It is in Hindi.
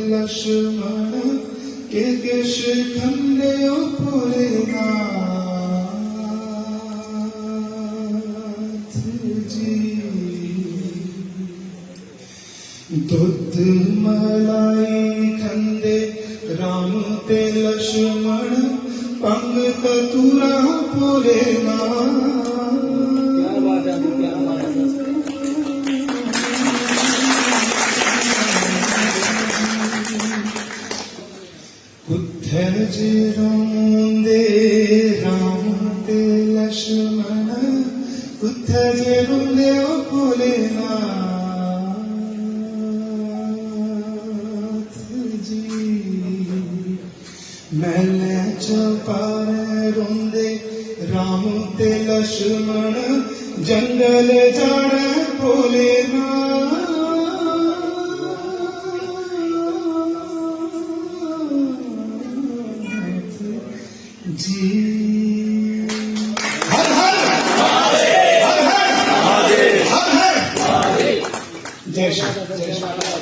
लक्ष्मण के शिखंडे भोलेनाथ जी। दूध मलाई खंदे राम ते लक्ष्मण पंगत तुरा भोलेनाथ। क्या बात है, क्या बात है। कुत्थर जी रोंदे राम ते लक्ष्मण, कुत्थर जी रोंदे ओ भोलेनाथ जी। मैले चौपारे रोंदे राम ते लक्ष्मण, जंगल जाने भोलेनाथ जी। हर हर महादेव, हर हर महादेव। जय श्री